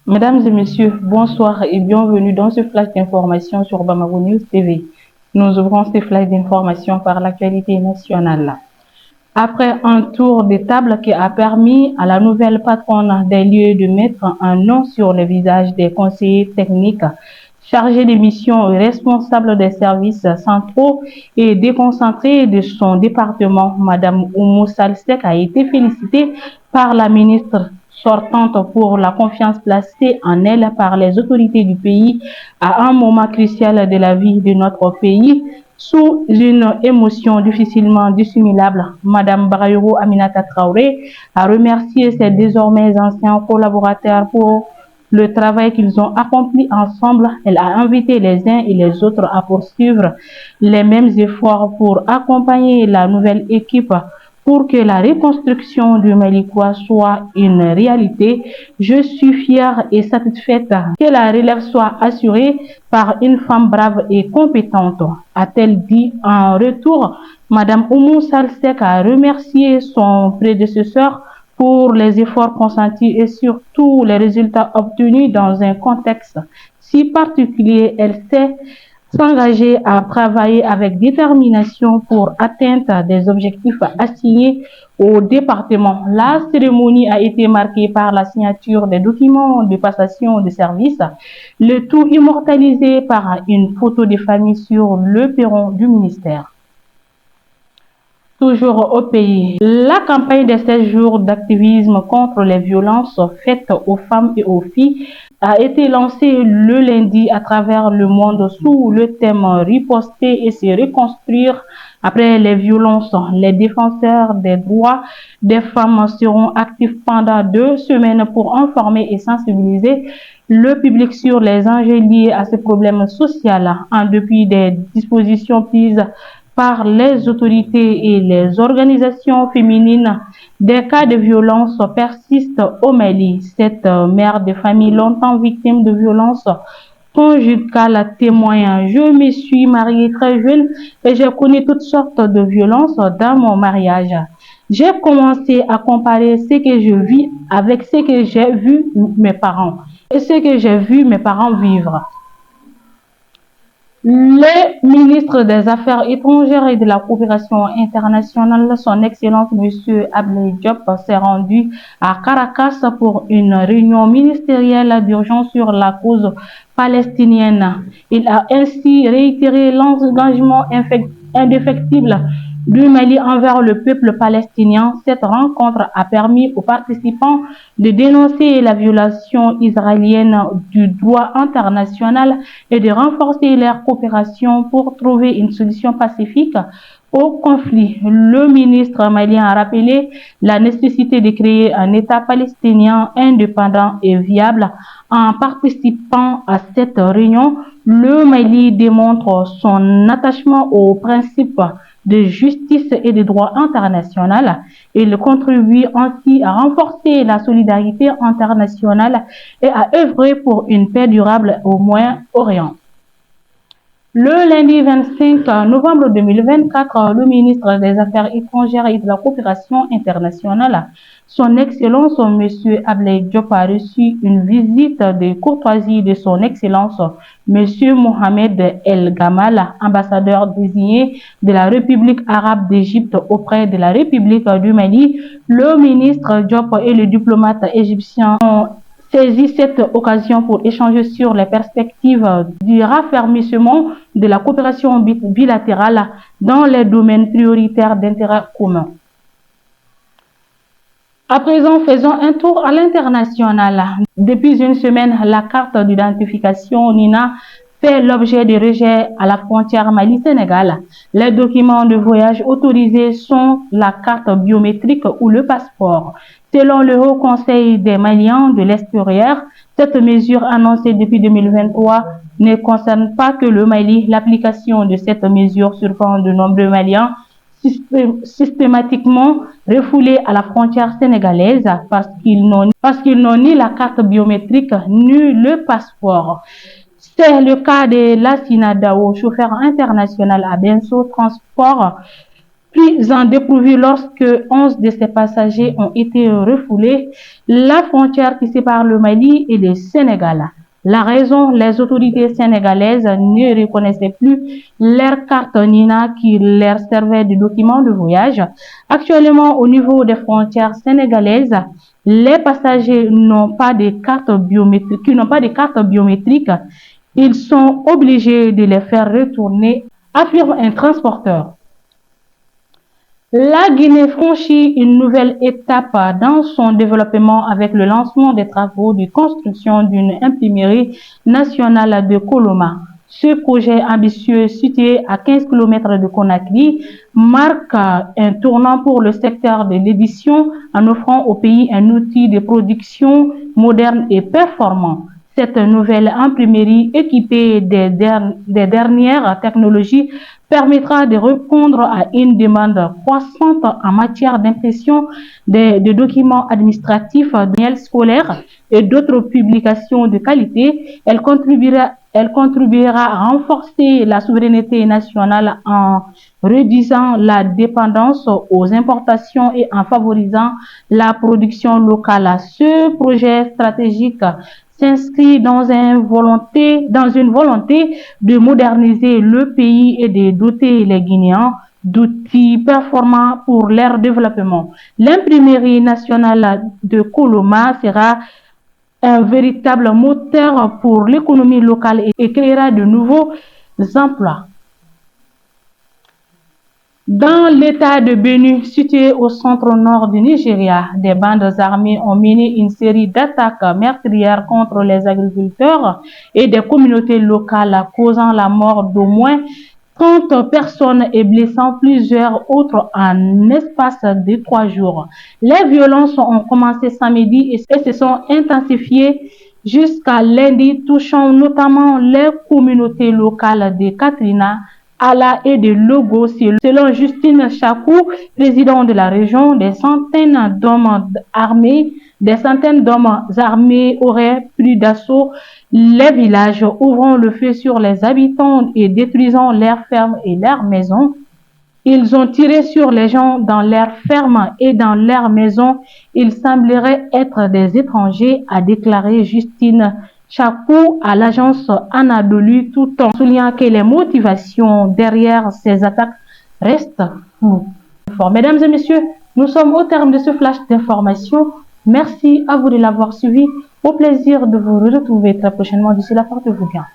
Mesdames et messieurs, bonsoir et bienvenue dans ce flash d'information sur Bamako News TV. Nous ouvrons ce flash d'information par l'actualité nationale. Après un tour de table qui a permis à la nouvelle patronne des lieux de mettre un nom sur le visage des conseillers techniques chargés des missions et responsables des services centraux et déconcentrés de son département, Madame Oumou Salsek a été félicitée par la ministre sortante pour la confiance placée en elle par les autorités du pays à un moment crucial de la vie de notre pays. Sous une émotion difficilement dissimulable, Madame Barayoro Aminata Traoré a remercié ses désormais anciens collaborateurs pour le travail qu'ils ont accompli ensemble. Elle a invité les uns et les autres à poursuivre les mêmes efforts pour accompagner la nouvelle équipe pour que la reconstruction du Malikois soit une réalité. Je suis fière et satisfaite que la relève soit assurée par une femme brave et compétente, a-t-elle dit en retour. Madame Oumou Salsek a remercié son prédécesseur pour les efforts consentis et surtout les résultats obtenus dans un contexte si particulier. Elle s'est s'engager à travailler avec détermination pour atteindre des objectifs assignés au département. La cérémonie a été marquée par la signature des documents de passation de service, le tout immortalisé par une photo de famille sur le perron du ministère. Toujours au pays, la campagne des 16 jours d'activisme contre les violences faites aux femmes et aux filles a été lancée le lundi à travers le monde sous le thème riposter et se reconstruire après les violences. Les défenseurs des droits des femmes seront actifs pendant 2 semaines pour informer et sensibiliser le public sur les enjeux liés à ce problème social. En dépit des dispositions prises par les autorités et les organisations féminines, des cas de violence persistent au Mali. Cette mère de famille longtemps victime de violences conjugales témoigne: je me suis mariée très jeune et j'ai connu toutes sortes de violences dans mon mariage. J'ai commencé à comparer ce que je vis avec ce que j'ai vu mes parents et ce que j'ai vu mes parents vivre. Le ministre des Affaires étrangères et de la coopération internationale, son Excellence M. Abdoulaye Diop, s'est rendu à Caracas pour une réunion ministérielle d'urgence sur la cause palestinienne. Il a ainsi réitéré l'engagement indéfectible du Mali envers le peuple palestinien. Cette rencontre a permis aux participants de dénoncer la violation israélienne du droit international et de renforcer leur coopération pour trouver une solution pacifique au conflit. Le ministre malien a rappelé la nécessité de créer un État palestinien indépendant et viable. En participant à cette réunion, le Mali démontre son attachement aux principes de justice et de droit international. Il contribue ainsi à renforcer la solidarité internationale et à œuvrer pour une paix durable au Moyen-Orient. Le lundi 25 novembre 2024, le ministre des Affaires étrangères et de la coopération internationale, son Excellence M. Abdoulaye Diop, a reçu une visite de courtoisie de son Excellence M. Mohamed El Gamal, ambassadeur désigné de la République arabe d'Égypte auprès de la République du Mali. Le ministre Diop et le diplomate égyptien ont saisi cette occasion pour échanger sur les perspectives du raffermissement de la coopération bilatérale dans les domaines prioritaires d'intérêt commun. À présent, faisons un tour à l'international. Depuis une semaine, la carte d'identification NINA fait l'objet de rejets à la frontière Mali-Sénégal. Les documents de voyage autorisés sont la carte biométrique ou le passeport. Selon le Haut Conseil des Maliens de l'extérieur, cette mesure annoncée depuis 2023 ne concerne pas que le Mali. L'application de cette mesure surprend de nombreux Maliens systématiquement refoulés à la frontière sénégalaise parce qu'ils n'ont ni la carte biométrique ni le passeport. C'est le cas de Lassina Dao, chauffeur international à Benso Transport, pris en dépourvu lorsque 11 de ses passagers ont été refoulés la frontière qui sépare le Mali et le Sénégal. La raison, les autorités sénégalaises ne reconnaissaient plus leur carte NINA qui leur servait de document de voyage. Actuellement, au niveau des frontières sénégalaises, les passagers n'ont pas de carte biométrique, qui n'ont pas de carte biométrique. Ils sont obligés de les faire retourner, affirme un transporteur. La Guinée franchit une nouvelle étape dans son développement avec le lancement des travaux de construction d'une imprimerie nationale de Koloma. Ce projet ambitieux, situé à 15 km de Conakry, marque un tournant pour le secteur de l'édition en offrant au pays un outil de production moderne et performant. Cette nouvelle imprimerie équipée des dernières technologies permettra de répondre à une demande croissante en matière d'impression de documents administratifs, de manuels scolaires et d'autres publications de qualité. Elle contribuera à renforcer la souveraineté nationale en réduisant la dépendance aux importations et en favorisant la production locale. Ce projet stratégique s'inscrit dans une volonté de moderniser le pays et de doter les Guinéens d'outils performants pour leur développement. L'imprimerie nationale de Koloma sera un véritable moteur pour l'économie locale et créera de nouveaux emplois. Dans l'état de Benue, situé au centre-nord du Nigeria, des bandes armées ont mené une série d'attaques meurtrières contre les agriculteurs et des communautés locales, causant la mort d'au moins 30 personnes et blessant plusieurs autres en espace de 3 jours. Les violences ont commencé samedi et se sont intensifiées jusqu'à lundi, touchant notamment les communautés locales de Katrina, Ala et de Logo. Selon Justine Chakou, président de la région, des centaines d'hommes armés auraient pris d'assaut les villages, ouvrant le feu sur les habitants et détruisant leurs fermes et leurs maisons. Ils ont tiré sur les gens dans leurs fermes et dans leurs maisons. Ils sembleraient être des étrangers, a déclaré Justine Chakou à l'agence Anadolu, tout en soulignant que les motivations derrière ces attaques restent floues. Mesdames et messieurs, nous sommes au terme de ce flash d'information. Merci à vous de l'avoir suivi. Au plaisir de vous retrouver très prochainement. D'ici là, portez-vous bien.